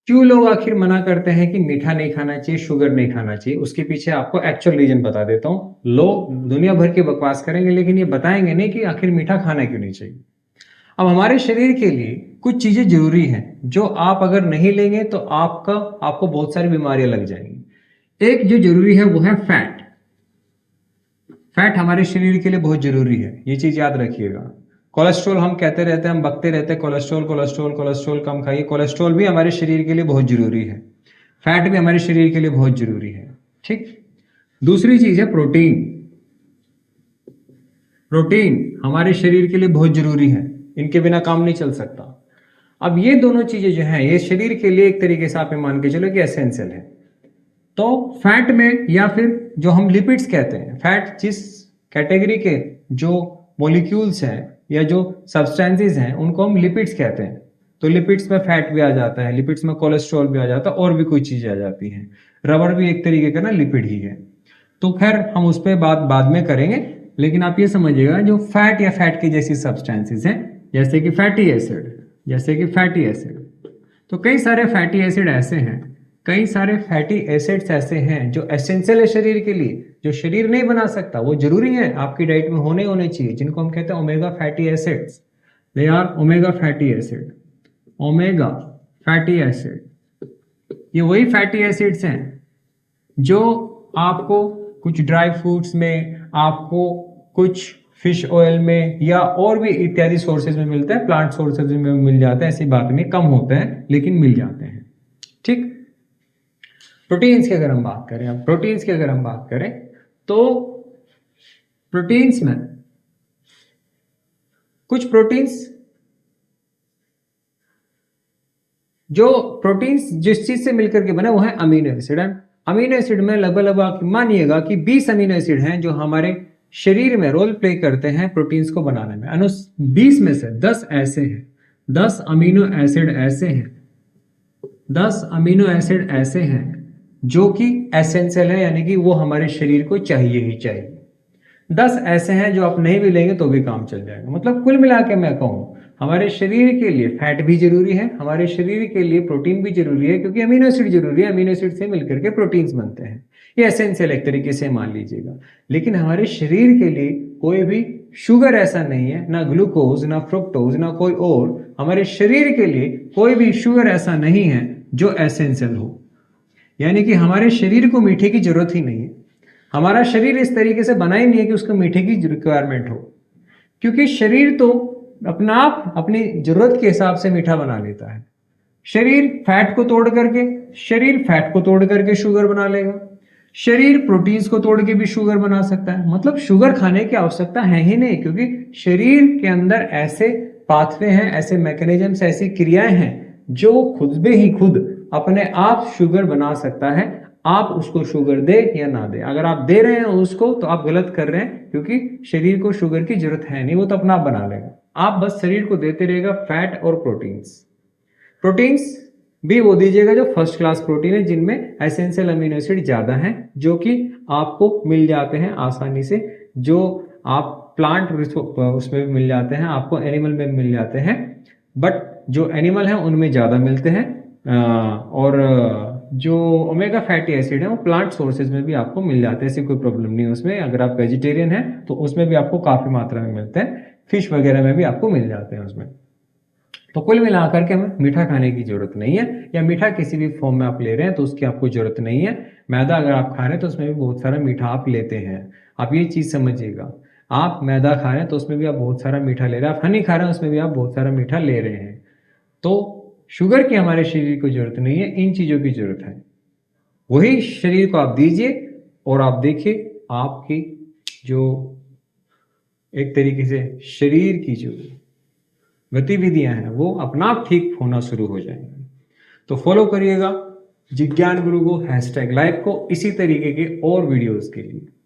क्यों लोग आखिर मना करते हैं कि मीठा नहीं खाना चाहिए, शुगर नहीं खाना चाहिए? उसके पीछे आपको एक्चुअल रीज़न बता देता हूँ। लोग दुनिया भर की बकवास करेंगे लेकिन ये बताएँगे नहीं कि आखिर मीठा खाना क्यों नहीं चाहिए। अब हमारे शरीर के लिए कुछ चीज़ें ज़रूरी हैं, जो आप अगर नहीं लेंगे तो आपको बहुत सारी बीमारियाँ लग जाएँगी। एक जो ज़रूरी है वो है फैट। फैट हमारे शरीर के लिए बहुत ज़रूरी है, ये चीज़ याद रखिएगा। कोलेस्ट्रॉल हम कहते रहते हैं, हम बकते रहते हैं कोलेस्ट्रॉल, कोलेस्ट्रॉल, कोलेस्ट्रॉल कम खाइए। कोलेस्ट्रॉल भी हमारे शरीर के लिए बहुत ज़रूरी है। फैट भी हमारे शरीर के लिए बहुत ज़रूरी है, ठीक? दूसरी चीज़ है प्रोटीन। प्रोटीन हमारे शरीर के लिए बहुत ज़रूरी है, इनके बिना काम नहीं चल सकता। अब ये दोनों चीज़ें जो हैं, ये शरीर के लिए एक तरीके से आप ये मान के चलो कि एसेंशियल है। तो फैट में या फिर जो हम लिपिड्स कहते हैं, फैट जिस कैटेगरी के जो मॉलिक्यूल्स हैं या जो सब्सटेंसेस हैं उनको हम लिपिड्स कहते हैं। तो लिपिड्स में फैट भी आ जाता है, लिपिड्स में कोलेस्ट्रॉल भी आ जाता है और भी कोई चीज़ें आ जाती हैं। रबर भी एक तरीके का ना लिपिड ही है। तो खैर हम उस पर बात बाद में करेंगे, लेकिन आप ये समझिएगा जो फैट या फैट की जैसी सब्सटेंसेस हैं, जैसे कि फैटी एसिड, जैसे कि फैटी एसिड, तो कई सारे फैटी एसिड ऐसे हैं, कई सारे फैटी एसिड्स ऐसे हैं जो एसेंशियल है शरीर के लिए, जो शरीर नहीं बना सकता, वो जरूरी है आपकी डाइट में होने चाहिए, जिनको हम कहते हैं omega fatty acids. They are omega fatty acid, omega fatty acid. ये वही फैटी एसिड्स हैं जो आपको कुछ ड्राई फ्रूट्स में, आपको कुछ फिश ऑयल में या और भी इत्यादि सोर्सेज में मिलता है, प्लांट सोर्सेज में मिल जाता है, ऐसी बात नहीं, कम होता है लेकिन मिल जाते हैं, ठीक? प्रोटीन्स की अगर हम बात करें, अब प्रोटीन्स की अगर हम बात करें तो प्रोटीन्स में कुछ प्रोटीन्स, जो प्रोटीन्स जिस चीज से मिलकर के बने वो है अमीनो एसिड। अमीनो एसिड में लगभग आप मानिएगा कि 20 अमीनो एसिड हैं जो हमारे शरीर में रोल प्ले करते हैं प्रोटीन्स को बनाने में। अनु 20 में से 10 ऐसे हैं, 10 अमीनो एसिड ऐसे हैं, 10 अमीनो एसिड ऐसे हैं जो कि एसेंशियल है, यानी कि वो हमारे शरीर को चाहिए ही चाहिए। 10 ऐसे हैं जो आप नहीं भी लेंगे तो भी काम चल जाएगा। मतलब कुल मिला के मैं कहूँ, हमारे शरीर के लिए फैट भी जरूरी है, हमारे शरीर के लिए प्रोटीन भी जरूरी है, क्योंकि अमीनो एसिड जरूरी है, अमीनो एसिड से मिलकर के प्रोटीन्स बनते हैं। ये एसेंशियल एक तरीके से मान लीजिएगा। लेकिन हमारे शरीर के लिए कोई भी शुगर ऐसा नहीं है, ना ग्लूकोज, ना फ्रुक्टोज, ना कोई और, हमारे शरीर के लिए कोई भी शुगर ऐसा नहीं है जो एसेंशियल हो। यानी कि हमारे शरीर को मीठे की जरूरत ही नहीं है। हमारा शरीर इस तरीके से बना ही नहीं है कि उसको मीठे की रिक्वायरमेंट हो, क्योंकि शरीर तो अपना आप अपनी जरूरत के हिसाब से मीठा बना लेता है। शरीर फैट को तोड़ करके शुगर बना लेगा, शरीर प्रोटीन्स को तोड़ के भी शुगर बना सकता है। मतलब शुगर खाने की आवश्यकता है ही नहीं, क्योंकि शरीर के अंदर ऐसे पाथवे हैं, ऐसे मैकेनिज्म्स, ऐसी क्रियाएं हैं जो खुद में ही खुद अपने आप शुगर बना सकता है। आप उसको शुगर दे या ना दे, अगर आप दे रहे हैं उसको तो आप गलत कर रहे हैं, क्योंकि शरीर को शुगर की जरूरत है नहीं, वो तो अपना आप बना लेगा। आप बस शरीर को देते रहेगा फैट और प्रोटीन्स। प्रोटीन्स भी वो दीजिएगा जो फर्स्ट क्लास प्रोटीन है, जिनमें एसेंशियल अमीनो एसिड ज्यादा हैं, जो कि आपको मिल जाते हैं आसानी से, जो आप प्लांट उसमें भी मिल जाते हैं, आपको एनिमल में मिल जाते हैं, बट जो एनिमल हैं उनमें ज्यादा मिलते हैं। और जो ओमेगा फैटी एसिड है वो प्लांट सोर्सेज में भी आपको मिल जाते हैं, ऐसी कोई प्रॉब्लम नहीं है उसमें। अगर आप वेजिटेरियन हैं तो उसमें भी आपको काफी मात्रा में मिलते हैं, फिश वगैरह में भी आपको मिल जाते हैं उसमें। तो कुल मिलाकर के हमें मीठा खाने की जरूरत नहीं है, या मीठा किसी भी फॉर्म में आप ले रहे हैं तो उसकी आपको जरूरत नहीं है। मैदा अगर आप खा रहे हैं तो उसमें भी बहुत सारा मीठा आप लेते हैं, आप ये चीज समझिएगा। आप मैदा खा रहे हैं तो उसमें भी आप बहुत सारा मीठा ले रहे हैं, आप हनी खा रहे हैं उसमें भी आप बहुत सारा मीठा ले रहे हैं। तो शुगर की हमारे शरीर को जरूरत नहीं है, इन चीजों की जरूरत है। वही शरीर को आप दीजिए और आप देखिए आपकी जो एक तरीके से शरीर की जो गतिविधियां हैं वो अपना आप ठीक होना शुरू हो जाएंगी। तो फॉलो करिएगा जिज्ञान गुरु को, #लाइव को, इसी तरीके के और वीडियोस के लिए।